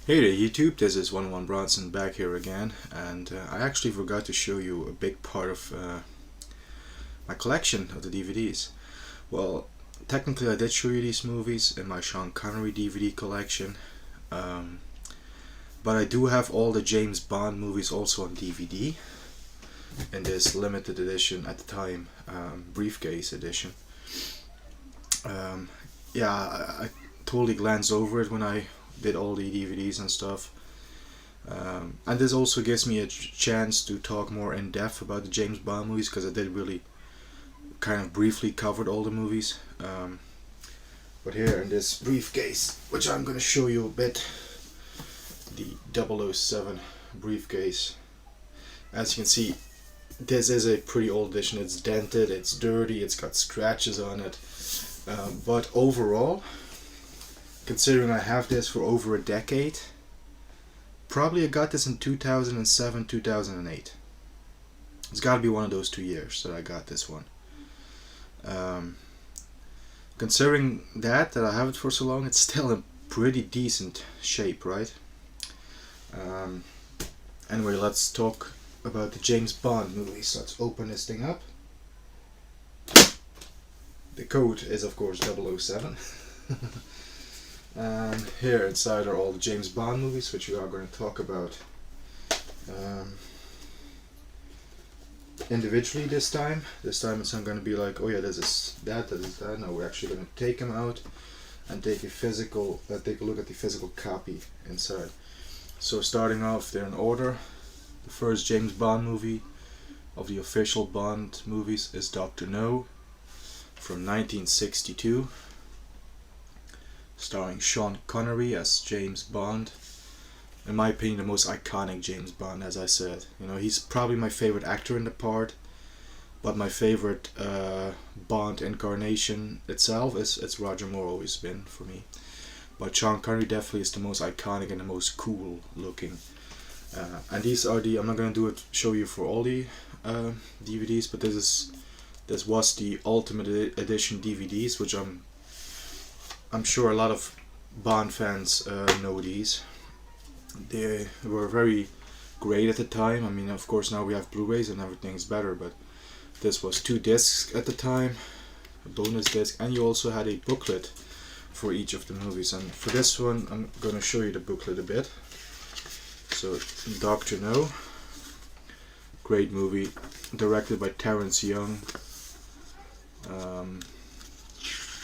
Hey there YouTube, this is 11 Bronson back here again, and I actually forgot to show you a big part of my collection of the DVDs. Well, technically I did show you these movies in my Sean Connery DVD collection, um, but I do have all the James Bond movies also on DVD in this limited edition at the time, Briefcase edition. Um, yeah, I totally glanced over it when I did all the DVDs and stuff. And this also gives me a chance to talk more in depth about the James Bond movies because I did really kind of briefly covered all the movies. But here in this briefcase, which I'm going to show you a bit, the 007 briefcase. As you can see, this is a pretty old edition. It's dented, it's dirty, it's got scratches on it. But overall, considering I have this for over a decade, probably I got this in 2007, 2008. It's got to be one of those 2 years that I got this one. Considering that I have it for so long, it's still in pretty decent shape, right? Anyway, let's talk about the James Bond movies. Let's open this thing up. The code is of course 007. And here inside are all the James Bond movies, which we are going to talk about individually this time. This time it's not going to be like, oh yeah, this is that, that is that. No, we're actually going to take them out and take a look at the physical copy inside. So starting off, they're in order. The first James Bond movie of the official Bond movies is Dr. No from 1962. Starring Sean Connery as James Bond. In my opinion, the most iconic James Bond, as I said. You know, he's probably my favorite actor in the part, but my favorite Bond incarnation itself it's Roger Moore, always been for me. But Sean Connery definitely is the most iconic and the most cool looking. And these are I'm not gonna show you for all the DVDs, but this was the Ultimate Edition DVDs, which I'm sure a lot of Bond fans know these. They were very great at the time. I mean, of course now we have Blu-rays and everything's better, but this was 2 discs at the time, a bonus disc, and you also had a booklet for each of the movies. And for this one, I'm gonna show you the booklet a bit. So, Dr. No, great movie, directed by Terrence Young.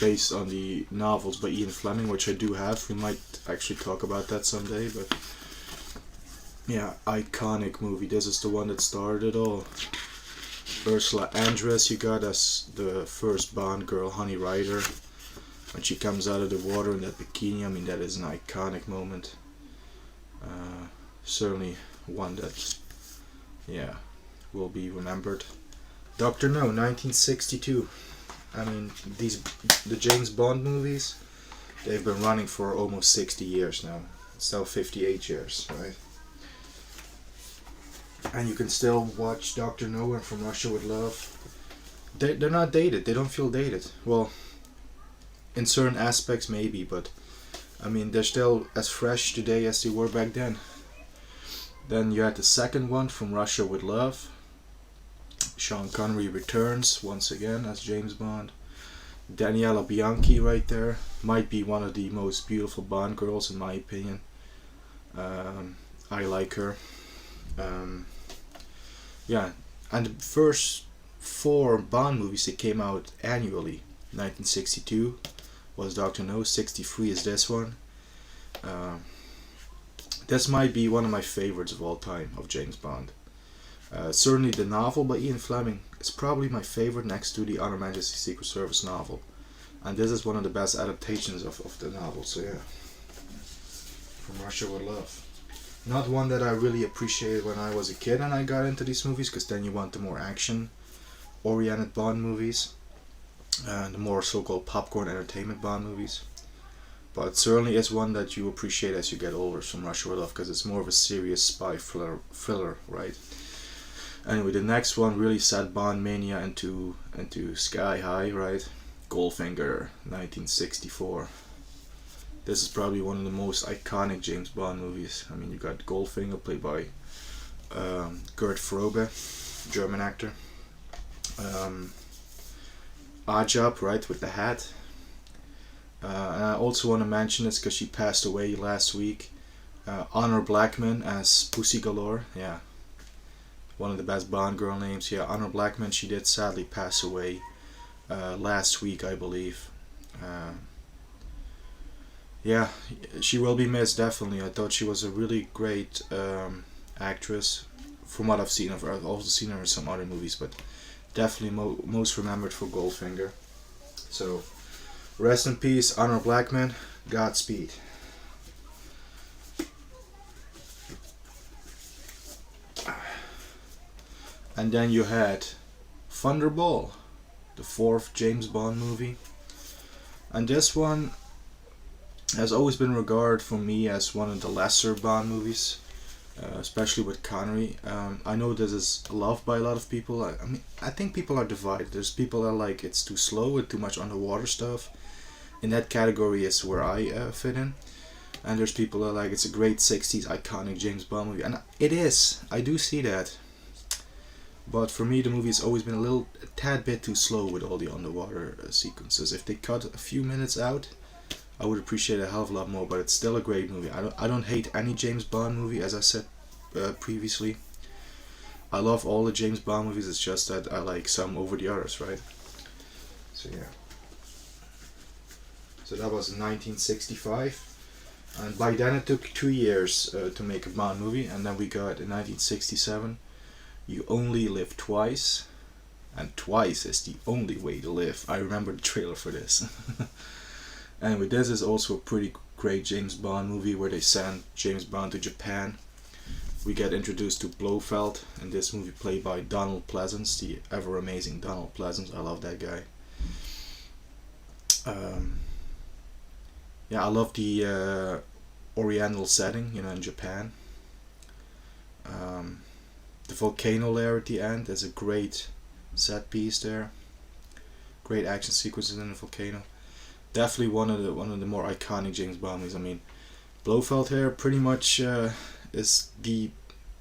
Based on the novels by Ian Fleming, which I do have. We might actually talk about that someday, but yeah, iconic movie. This is the one that started it all. Ursula Andress you got as the first Bond girl, Honey Rider, when she comes out of the water in that bikini. I mean, that is an iconic moment. Certainly one that, yeah, will be remembered. Dr. No, 1962. I mean, the James Bond movies, they've been running for almost 60 years now. It's now 58 years, right? And you can still watch Dr. No and From Russia with Love. They're not dated. They don't feel dated. Well, in certain aspects maybe, but I mean, they're still as fresh today as they were back then. Then you had the second one, From Russia with Love. Sean Connery returns once again as James Bond. Daniela Bianchi right there, might be one of the most beautiful Bond girls in my opinion. I like her. Yeah, and the first 4 Bond movies that came out annually. 1962 was Dr. No, 63 is this one. This might be one of my favorites of all time of James Bond. Certainly the novel by Ian Fleming is probably my favorite next to the Honor Majesty's Secret Service novel. And this is one of the best adaptations of the novel, so yeah. From Russia with Love. Not one that I really appreciated when I was a kid and I got into these movies, because then you want the more action-oriented Bond movies. The more so-called popcorn entertainment Bond movies. But it certainly is one that you appreciate as you get older, From Russia with Love, because it's more of a serious spy thriller, right? Anyway, the next one really set Bond mania into sky high, right? Goldfinger, 1964. this is probably one of the most iconic James Bond movies. I mean, you got Goldfinger played by Gert Frobe, German actor. Oddjob, right, with the hat. And I also want to mention this because she passed away last week. Honor Blackman as Pussy Galore. Yeah, one of the best Bond girl names. Yeah, Honor Blackman. She did sadly pass away last week, I believe. Yeah, she will be missed, definitely. I thought she was a really great actress from what I've seen of her. I've also seen her in some other movies, but definitely most remembered for Goldfinger. So, rest in peace, Honor Blackman. Godspeed. And then you had Thunderball, the fourth James Bond movie. And this one has always been regarded for me as one of the lesser Bond movies, especially with Connery. I know this is loved by a lot of people. I mean, I think people are divided. There's people that are like it's too slow and too much underwater stuff. In that category is where I fit in. And there's people that are like it's a great 60s iconic James Bond movie. And it is. I do see that. But for me, the movie has always been a tad bit too slow with all the underwater sequences. If they cut a few minutes out, I would appreciate a hell of a lot more. But it's still a great movie. I don't hate any James Bond movie, as I said previously. I love all the James Bond movies. It's just that I like some over the others, right? So yeah. So that was in 1965. And by then it took 2 years to make a Bond movie. And then we got in 1967. You Only Live Twice, and twice is the only way to live. I remember the trailer for this. Anyway, this is also a pretty great James Bond movie where they send James Bond to Japan. We get introduced to Blofeld in this movie, played by Donald Pleasence, the ever amazing Donald Pleasence. I love that guy. Yeah, I love the Oriental setting, in Japan. The volcano lair at the end is a great set piece there. Great action sequences in the volcano. Definitely one of the more iconic James Bond movies. I mean, Blofeld here pretty much is the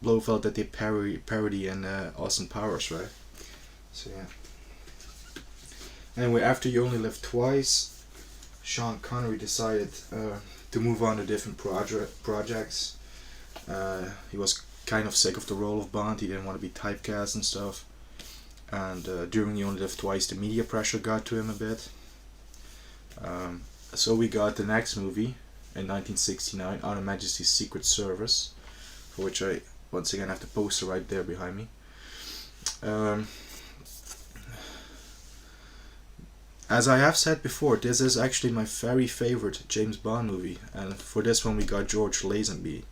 Blofeld that they parody in Austin Powers, right? So yeah. Anyway, after You Only Live Twice, Sean Connery decided to move on to different projects. He was kind of sick of the role of Bond. He didn't want to be typecast and stuff. And during You Only Live Twice, the media pressure got to him a bit. So we got the next movie in 1969, On Her Majesty's Secret Service, for which I once again have the poster right there behind me. As I have said before, this is actually my very favorite James Bond movie, and for this one we got George Lazenby,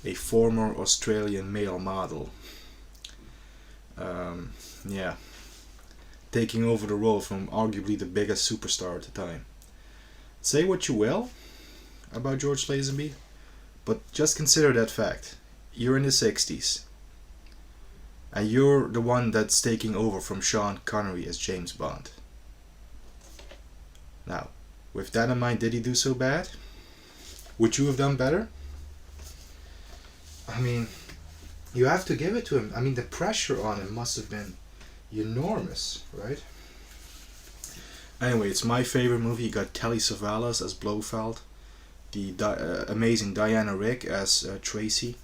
a former Australian male model. Yeah, taking over the role from arguably the biggest superstar at the time. Say what you will about George Lazenby, but just consider that fact. You're in the 60s, and you're the one that's taking over from Sean Connery as James Bond. Now, with that in mind, did he do so bad? Would you have done better? I mean, you have to give it to him. I mean, the pressure on him must have been enormous, right? Anyway, it's my favorite movie. You got Telly Savalas as Blofeld, the amazing Diana Rigg as Tracy.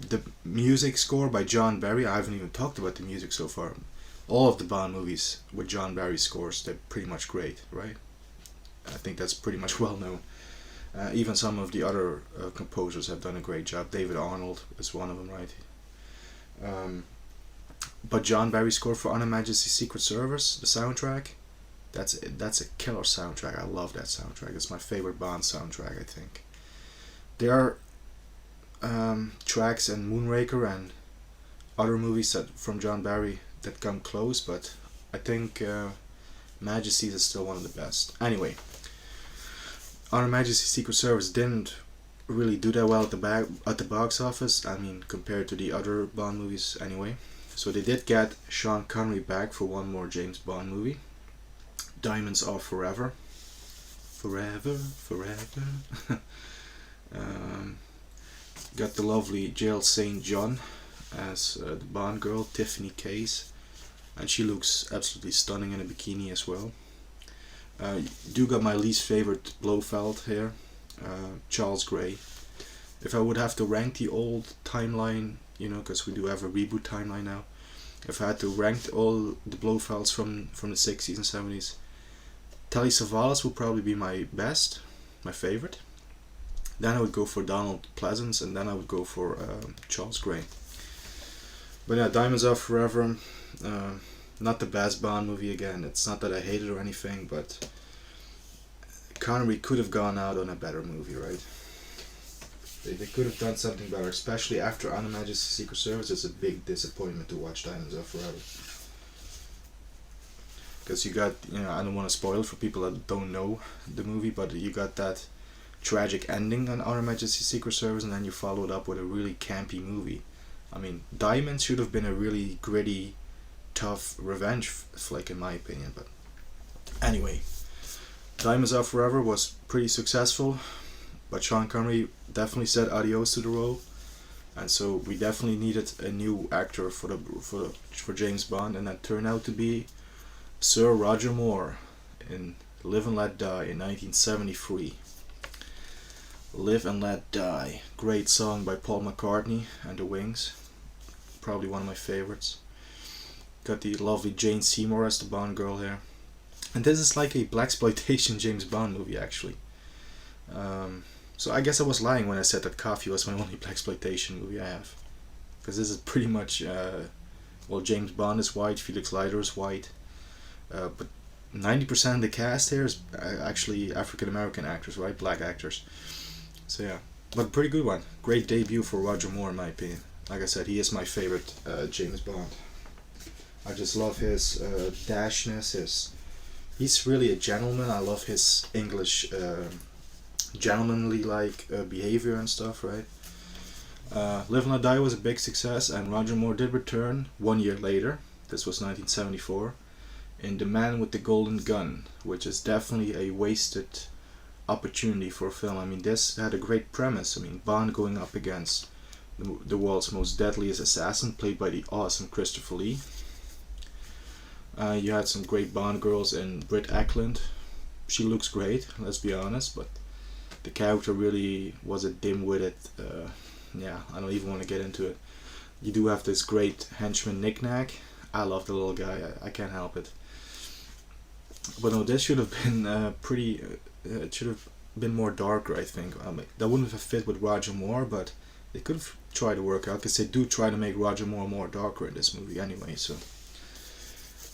The music score by John Barry. I haven't even talked about the music so far. All of the Bond movies with John Barry scores, they're pretty much great, right? I think that's pretty much well known. Even some of the other composers have done a great job. David Arnold is one of them, right? But John Barry's score for On Her Majesty's Secret Service, the soundtrack, that's a killer soundtrack. I love that soundtrack. It's my favorite Bond soundtrack, I think. There are tracks in Moonraker and other movies from John Barry that come close, but I think Majesty's is still one of the best. Anyway, On Her Majesty's Secret Service didn't really do that well at the box office. I mean, compared to the other Bond movies, anyway. So they did get Sean Connery back for one more James Bond movie, Diamonds Are Forever. forever, forever. um, got the lovely Jill St. John as the Bond girl, Tiffany Case, and she looks absolutely stunning in a bikini as well. Do got my least favorite Blofeld here, Charles Gray. If I would have to rank the old timeline, you know, because we do have a reboot timeline now, if I had to rank all the Blofelds from the 60s and 70s, Telly Savalas would probably be my best, my favorite. Then I would go for Donald Pleasance, and then I would go for Charles Gray. But yeah, Diamonds Are Forever, not the best Bond movie again. It's not that I hate it or anything, but Connery could have gone out on a better movie, right? They could have done something better, especially after On Her Majesty's Secret Service. It's a big disappointment to watch Diamonds Are Forever. Because you got, you know, I don't want to spoil it for people that don't know the movie, but you got that tragic ending on On Her Majesty's Secret Service, and then you followed up with a really campy movie. I mean, Diamond should have been a really gritty, tough revenge flick in my opinion, but anyway, Diamonds Are Forever was pretty successful, but Sean Connery definitely said adios to the role, and so we definitely needed a new actor for James Bond, and that turned out to be Sir Roger Moore in Live and Let Die in 1973. Live and Let Die, great song by Paul McCartney and the Wings, probably one of my favorites. Got the lovely Jane Seymour as the Bond girl here, and this is like a blaxploitation James Bond movie actually. So I guess I was lying when I said that Coffee was my only blaxploitation movie I have, because this is pretty much well, James Bond is white, Felix Leiter is white, but 90% of the cast here is actually African American actors, right? Black actors. So yeah, but a pretty good one. Great debut for Roger Moore in my opinion. Like I said, he is my favorite James Bond. I just love his dashness. He's really a gentleman. I love his English gentlemanly like behavior and stuff, right? Live and Let Die was a big success, and Roger Moore did return 1 year later. This was 1974 in The Man with the Golden Gun, which is definitely a wasted opportunity for a film. I mean, this had a great premise. I mean, Bond going up against the world's most deadliest assassin, played by the awesome Christopher Lee. You had some great Bond girls in Britt Eklund. She looks great, let's be honest, but the character really was a dim-witted, yeah, I don't even want to get into it. You do have this great henchman Knick-Knack. I love the little guy, I can't help it. But no, this should have been pretty, it should have been more darker, I think. That wouldn't have fit with Roger Moore, but they could have tried to work out, because they do try to make Roger Moore more darker in this movie anyway, so.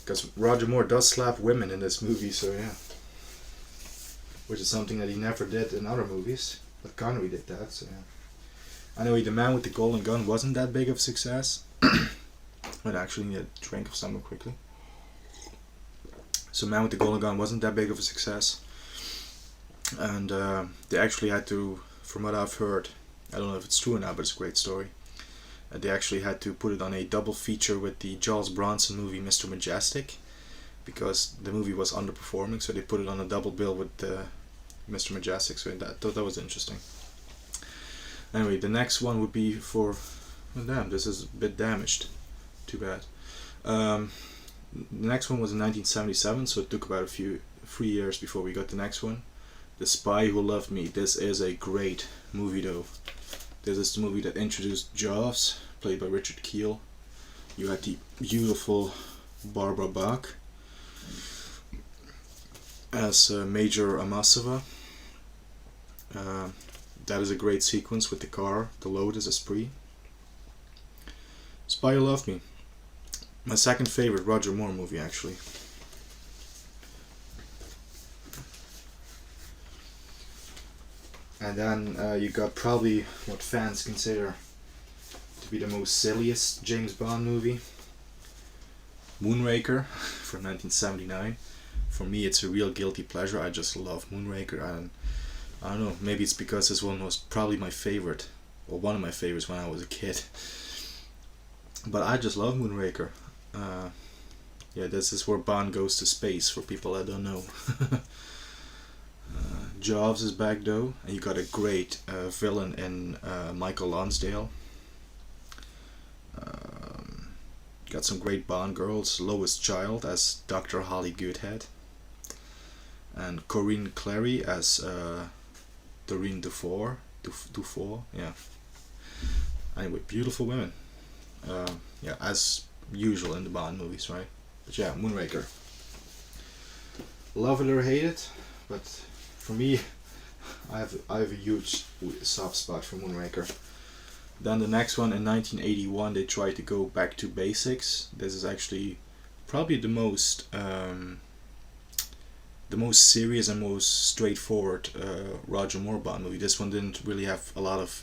Because Roger Moore does slap women in this movie, so yeah. Which is something that he never did in other movies, but Connery did that, so yeah. Anyway, The Man with the Golden Gun wasn't that big of a success. I'd actually need a drink of something quickly. So Man with the Golden Gun wasn't that big of a success. And they actually had to, from what I've heard, I don't know if it's true or not, but it's a great story. They actually had to put it on a double feature with the Charles Bronson movie Mr. Majestic, because the movie was underperforming, so they put it on a double bill with Mr. Majestic, so I thought that was interesting. Anyway, the next one would be for, oh damn, this is a bit damaged, too bad. The next one was in 1977, so it took about 3 years before we got the next one. The Spy Who Loved Me. This is a great movie though. This is the movie that introduced Jaws, played by Richard Kiel. You had the beautiful Barbara Bach as Major Amasova. That is a great sequence with the car, the Lotus Esprit. Spy Who Loved Me. My second favorite Roger Moore movie, actually. And then you got probably what fans consider to be the most silliest James Bond movie, Moonraker from 1979. For me, it's a real guilty pleasure. I just love Moonraker, and I don't know, maybe it's because this one was probably my favorite, or one of my favorites when I was a kid. But I just love Moonraker. Yeah, this is where Bond goes to space, for people that don't know. Jaws is back though, and you got a great villain in Michael Lonsdale. Got some great Bond girls, Lois Child as Dr. Holly Goodhead, and Corinne Clary as Doreen Dufour. Dufour, yeah. Anyway, beautiful women. Yeah, as usual in the Bond movies, right? But yeah, Moonraker. Love it or hate it, but for me, I have a huge soft spot for Moonraker. Then the next one in 1981, they tried to go back to basics. This is actually probably the most serious and most straightforward Roger Moore Bond movie. This one didn't really have a lot of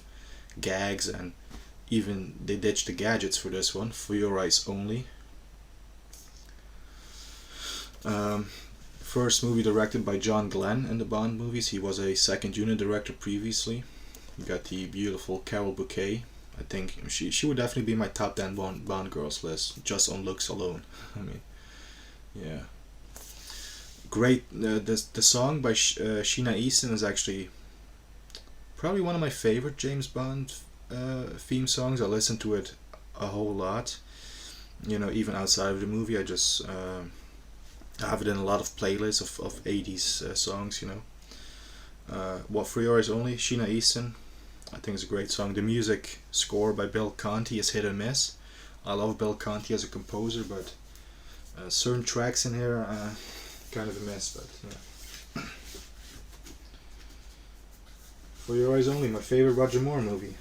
gags, and even they ditched the gadgets for this one. For Your Eyes Only. First movie directed by John Glenn in the Bond movies. He was a second unit director previously. You got the beautiful Carol Bouquet. I think she would definitely be my top 10 Bond girls list, just on looks alone. I mean, yeah. Great. The song by Sheena Easton is actually probably one of my favorite James Bond theme songs. I listen to it a whole lot. You know, even outside of the movie, I just I have it in a lot of playlists of 80s songs. You know, What For Your Eyes Only, Sheena Easton. I think it's a great song. The music score by Bill Conti is hit and miss. I love Bill Conti as a composer, but certain tracks in here kind of a miss. But yeah. For Your Eyes Only, my favorite Roger Moore movie.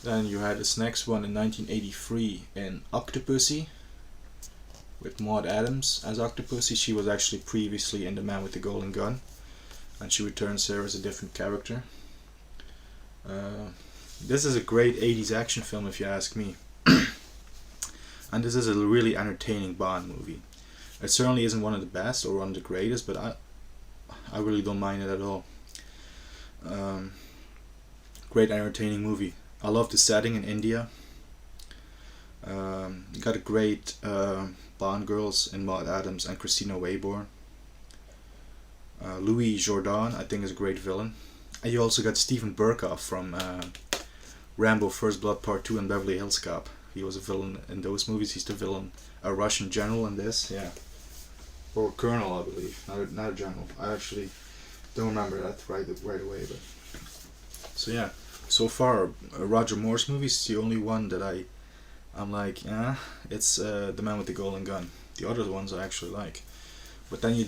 Then you had this next one in 1983 in Octopussy, with Maud Adams as Octopussy. She was actually previously in The Man with the Golden Gun, and she returns here as a different character. This is a great 80s action film if you ask me. And this is a really entertaining Bond movie. It certainly isn't one of the best or one of the greatest, but I really don't mind it at all. Great entertaining movie. I love the setting in India. Got a great Bond girls in Maud Adams and Christina Wayborn. Louis Jourdan, I think, is a great villain. And you also got Steven Berkoff from Rambo First Blood Part 2 and Beverly Hills Cop. He was a villain in those movies. He's the villain, a Russian general in this, yeah. Or colonel, I believe, not a general. I actually don't remember that right away. But so yeah, so far Roger Moore's movies is the only one that I'm like, it's The Man with the Golden Gun. The other ones I actually like. But then you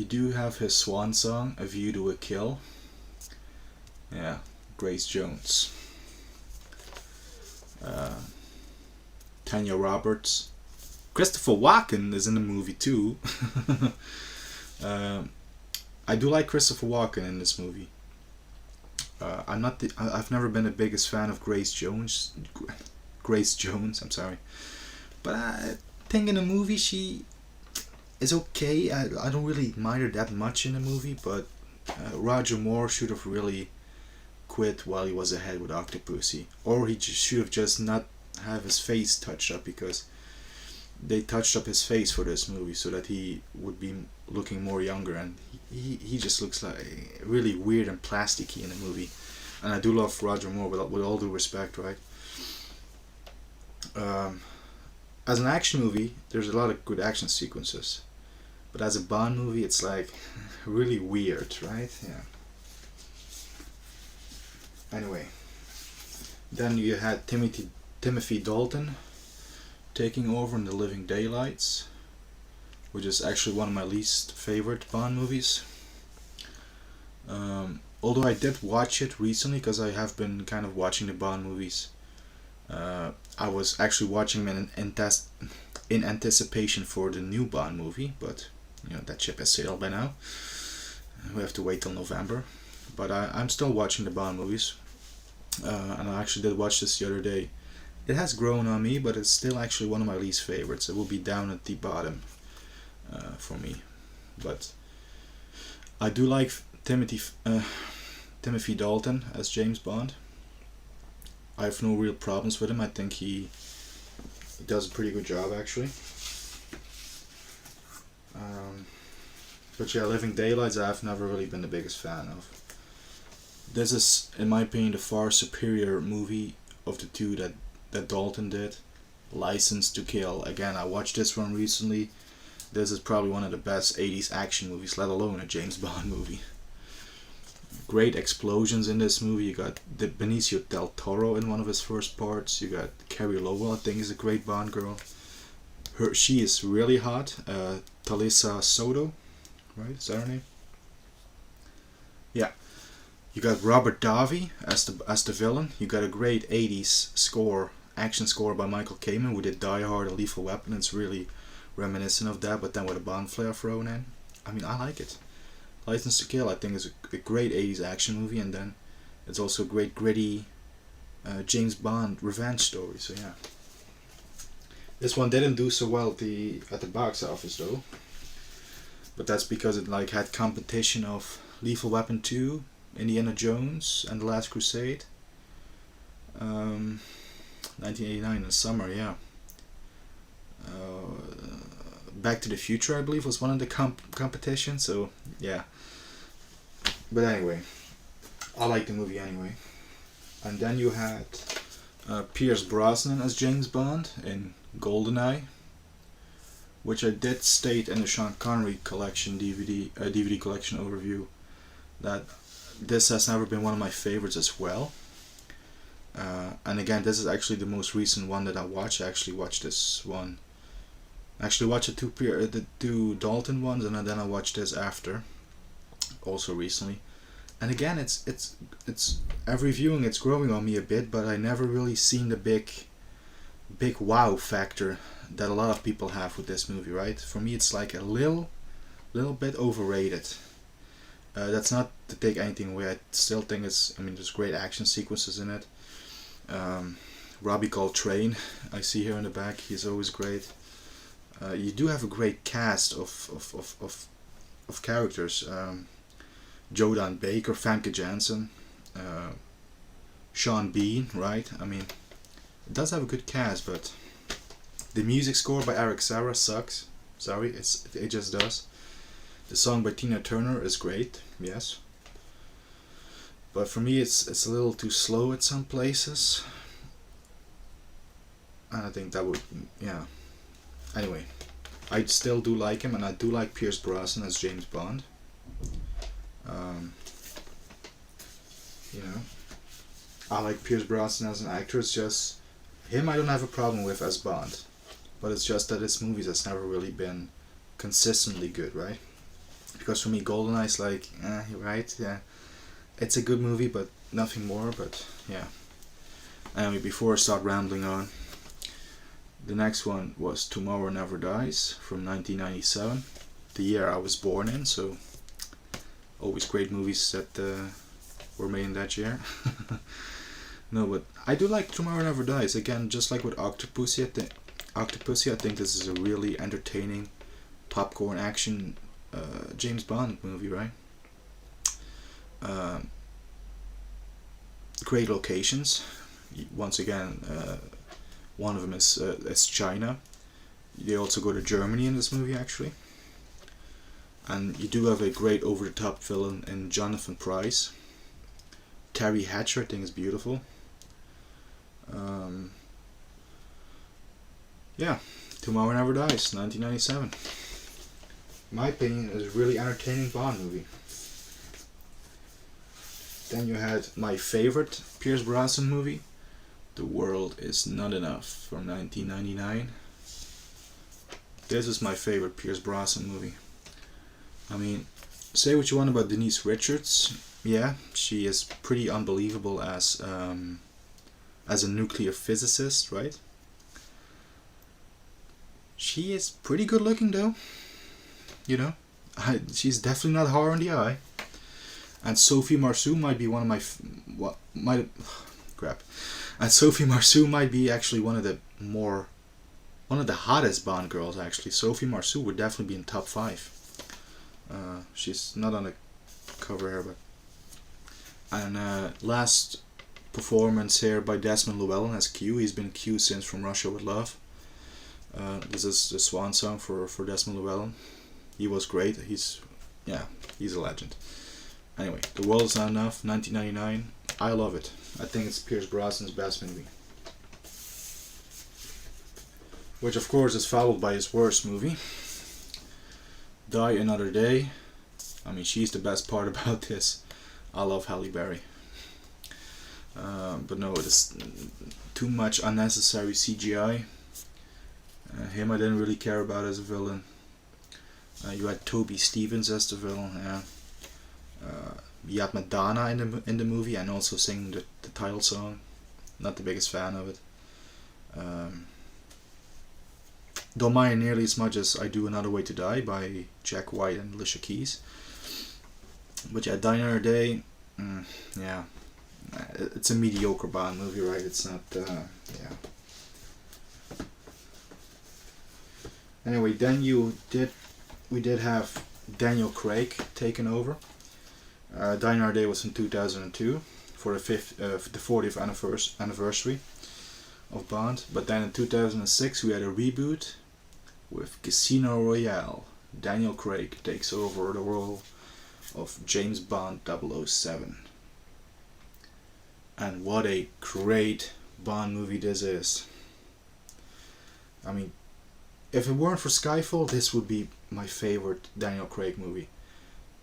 do have his swan song, A View to a Kill. Yeah, Grace Jones. Tanya Roberts. Christopher Walken is in the movie too. I do like Christopher Walken in this movie. I've never been the biggest fan of Grace Jones. I'm sorry, but I think in the movie she is okay. I don't really mind her that much in the movie, but Roger Moore should have really quit while he was ahead with Octopussy, or he should have just not have his face touched up, because they touched up his face for this movie so that he would be looking more younger, and he just looks like really weird and plasticky in the movie. And I do love Roger Moore with all due respect, right? As an action movie, there's a lot of good action sequences, but as a Bond movie, it's like really weird, right? Yeah. Anyway, then you had Timothy Dalton taking over in The Living Daylights, which is actually one of my least favorite Bond movies. Although I did watch it recently, because I have been kind of watching the Bond movies. I was actually watching them in anticipation for the new Bond movie, but you know, that ship has sailed by now. We have to wait till November. But I'm still watching the Bond movies, and I actually did watch this the other day. It has grown on me, but it's still actually one of my least favorites. It will be down at the bottom for me. But I do like Timothy Dalton as James Bond. I have no real problems with him. I think he does a pretty good job, actually. But yeah, Living Daylights I've never really been the biggest fan of. This is, in my opinion, the far superior movie of the two that Dalton did. License to Kill. Again, I watched this one recently. This is probably one of the best 80s action movies, let alone a James Bond movie. Great explosions in this movie. You got the Benicio del Toro in one of his first parts. You got Carrie Lowell, I think is a great Bond girl. She is really hot. Talisa Soto, right? Is that her name? Yeah. You got Robert Davi as the villain. You got a great 80s score, action score by Michael Kamen, who did Die Hard and Lethal Weapon. It's really reminiscent of that, but then with a Bond flair thrown in. I mean, I like it. License to Kill, I think, is a great 80s action movie, and then it's also a great gritty James Bond revenge story. So yeah, this one didn't do so well at the box office though, but that's because it like had competition of Lethal Weapon 2, Indiana Jones, and The Last Crusade. 1989 in the summer, yeah. Back to the Future, I believe, was one of the competition. So yeah. But anyway, I like the movie anyway. And then you had Pierce Brosnan as James Bond in GoldenEye, which I did state in the Sean Connery collection DVD collection overview that this has never been one of my favorites as well. And again, this is actually the most recent one that I watched. I actually watched this one. I actually watched the two Dalton ones, and then I watched this after, also recently. And again, it's every viewing it's growing on me a bit, but I never really seen the big wow factor that a lot of people have with this movie, right? For me, it's like a little bit overrated. That's not to take anything away. I still think there's great action sequences in it. Robbie Coltrane, I see here in the back, he's always great. You do have a great cast of characters. Jodan Baker, Famke Janssen, Sean Bean, right? I mean, it does have a good cast, but the music score by Eric Serra sucks. Sorry, it just does. The song by Tina Turner is great, yes. But for me, it's a little too slow at some places. And I think that would, yeah. Anyway, I still do like him, and I do like Pierce Brosnan as James Bond. You know, I like Pierce Brosnan as an actor. It's just him I don't have a problem with as Bond, but it's just that his movies has never really been consistently good, right? Because for me, GoldenEye's like, right, yeah, it's a good movie, but nothing more. But yeah. Anyway, before I start rambling on, the next one was Tomorrow Never Dies from 1997, the year I was born in. So always great movies that were made in that year. No, but I do like Tomorrow Never Dies. Again, just like with Octopussy, I think this is a really entertaining popcorn action James Bond movie, right? Great locations. Once again, one of them is China. They also go to Germany in this movie, actually. And you do have a great over-the-top villain in Jonathan Pryce. Terry Hatcher, I think, is beautiful. Yeah, Tomorrow Never Dies, 1997. In my opinion, is a really entertaining Bond movie. Then you had my favorite Pierce Brosnan movie, The World Is Not Enough, from 1999. This is my favorite Pierce Brosnan movie. I mean, say what you want about Denise Richards. Yeah, she is pretty unbelievable as a nuclear physicist, right? She is pretty good looking though. You know, she's definitely not hard on the eye. And Sophie Marceau might be one of my And Sophie Marceau might be actually one of the hottest Bond girls. Actually, Sophie Marceau would definitely be in top 5. She's not on the cover here, but and last performance here by Desmond Llewellyn as Q. He's been Q since From Russia with Love. This is the swan song for Desmond Llewellyn. He was great. He's yeah, he's a legend. Anyway, The World Is Not Enough, 1999. I love it. I think it's Pierce Brosnan's best movie. Which of course is followed by his worst movie, Die Another Day. I mean, she's the best part about this. I love Halle Berry. But no, it's too much unnecessary CGI. Him I didn't really care about as a villain. You had Toby Stephens as the villain. Yeah. You had Madonna in the movie and also singing the title song. Not the biggest fan of it. Don't mind nearly as much as I do Another Way to Die by Jack White and Alicia Keys. But yeah, Die Another Day, yeah, it's a mediocre Bond movie, right? It's not, yeah. Anyway, then we did have Daniel Craig taken over. Die Another Day was in 2002 for the 40th anniversary of Bond. But then in 2006 we had a reboot with Casino Royale. Daniel Craig takes over the role of James Bond 007. And what a great Bond movie this is. I mean, if it weren't for Skyfall, this would be my favorite Daniel Craig movie.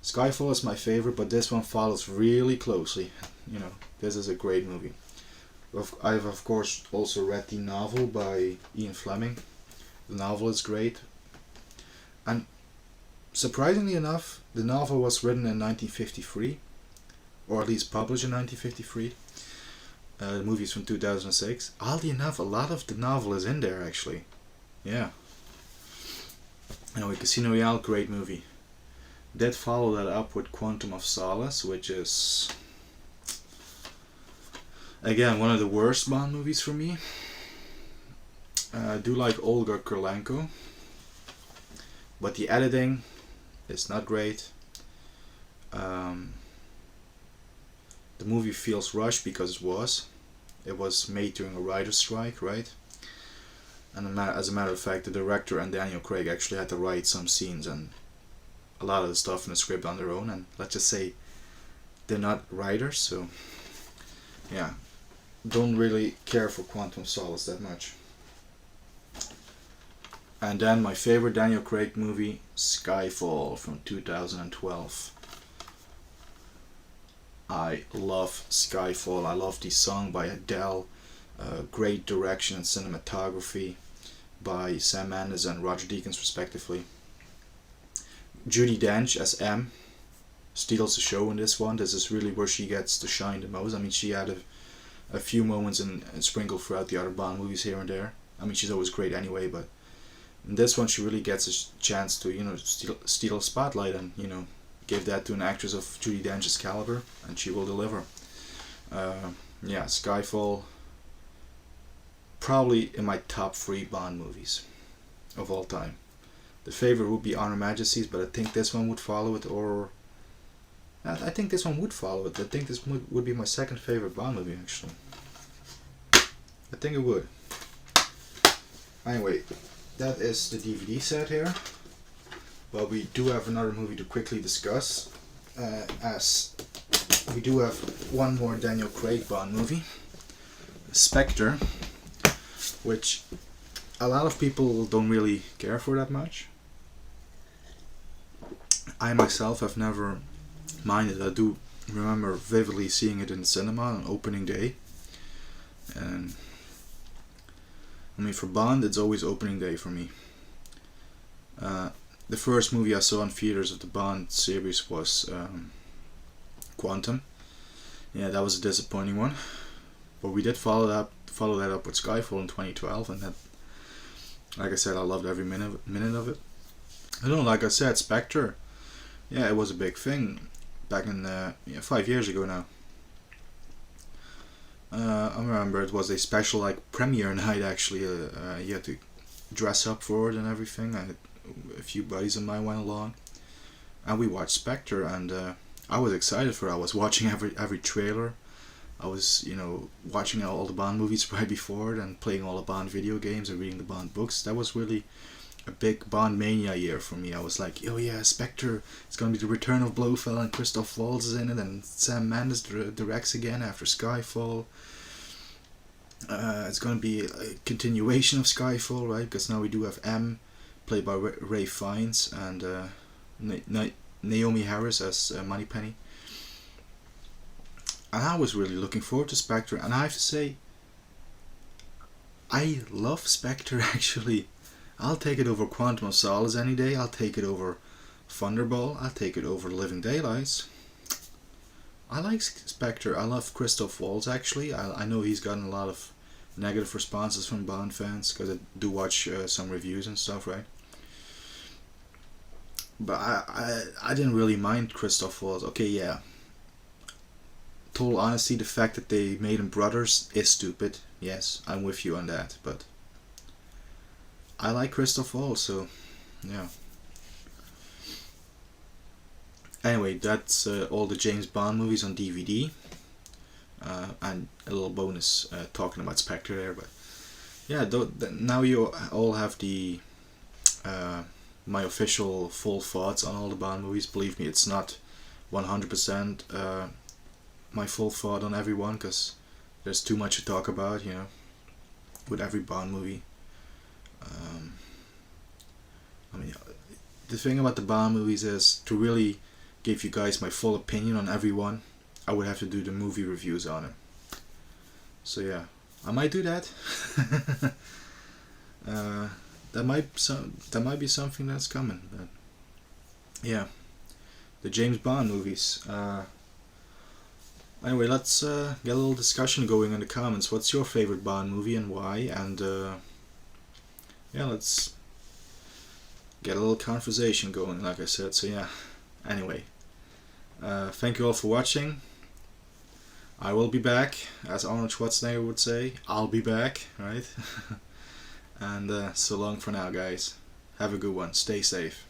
Skyfall is my favorite, but this one follows really closely. You know, this is a great movie. I've of course also read the novel by Ian Fleming. The novel is great. And surprisingly enough, the novel was written in 1953, or at least published in 1953. The movie is from 2006. Oddly enough, a lot of the novel is in there actually. Yeah. Anyway, Casino Royale, great movie. Did follow that up with Quantum of Solace, which is again one of the worst Bond movies for me. I do like Olga Kurylenko, but the editing is not great. The movie feels rushed because it was made during a writer's strike, right? And as a matter of fact, the director and Daniel Craig actually had to write some scenes and a lot of the stuff in the script on their own, and let's just say they're not writers, so yeah, don't really care for Quantum of Solace that much. And then my favorite Daniel Craig movie, Skyfall from 2012. I love Skyfall. I love the song by Adele. Great direction and cinematography by Sam Mendes and Roger Deakins respectively. Judi Dench as M steals the show in this one. This is really where she gets to shine the most. I mean, she had a few moments and sprinkled throughout the other Bond movies here and there. I mean, she's always great anyway, but in this one she really gets a chance to, you know, steal a spotlight and, you know, give that to an actress of Judi Dench's caliber, and she will deliver. Yeah, Skyfall, probably in my top 3 Bond movies of all time. The favorite would be Honor Majesty's, but I think this one would follow it, or I think this one would follow it. I think this would be my second favorite Bond movie actually. I think it would. Anyway, that is the DVD set here. But we do have another movie to quickly discuss, as we do have one more Daniel Craig Bond movie, Spectre, which a lot of people don't really care for that much. I myself have never minded. I do remember vividly seeing it in the cinema on opening day, and I mean, for Bond it's always opening day for me. The first movie I saw in theaters of the Bond series was Quantum. Yeah, that was a disappointing one, but we did follow that up with Skyfall in 2012, and that, like I said, I loved every minute of it. I don't know, like I said, Spectre, yeah, it was a big thing back in 5 years ago now. I remember it was a special like premiere night actually. You had to dress up for it and everything. A few buddies of mine went along, and we watched Spectre, and I was excited for it. I was watching every trailer. I was, you know, watching all the Bond movies right before it, and playing all the Bond video games and reading the Bond books. That was really a big Bond mania year for me. I was like, oh yeah, Spectre, it's gonna be the return of Blofeld, and Christoph Waltz is in it, and Sam Mendes directs again after Skyfall. It's gonna be a continuation of Skyfall, right? Because now we do have M, played by Ray Fiennes, and Naomi Harris as Moneypenny. And I was really looking forward to Spectre, and I have to say, I love Spectre actually. I'll take it over Quantum of Solace any day. I'll take it over Thunderball. I'll take it over Living Daylights. I like Spectre. I love Christoph Waltz actually. I know he's gotten a lot of negative responses from Bond fans because I do watch some reviews and stuff, right? But I didn't really mind Christoph Waltz. Okay, yeah. Total honesty, the fact that they made them brothers is stupid. Yes, I'm with you on that. But I like Christoph Waltz, so yeah. Anyway, that's all the James Bond movies on DVD. And a little bonus talking about Spectre there. But yeah, now you all have the my official full thoughts on all the Bond movies. Believe me, it's not 100% my full thought on every one, because there's too much to talk about, you know, with every Bond movie. I mean, the thing about the Bond movies is, to really give you guys my full opinion on every one, I would have to do the movie reviews on it. So yeah, I might do that. That might be something that's coming. But yeah, the James Bond movies. Anyway, let's get a little discussion going in the comments. What's your favorite Bond movie and why? And yeah, let's get a little conversation going, like I said. So yeah, anyway, thank you all for watching. I will be back, as Arnold Schwarzenegger would say. I'll be back, right? And so long for now, guys. Have a good one. Stay safe.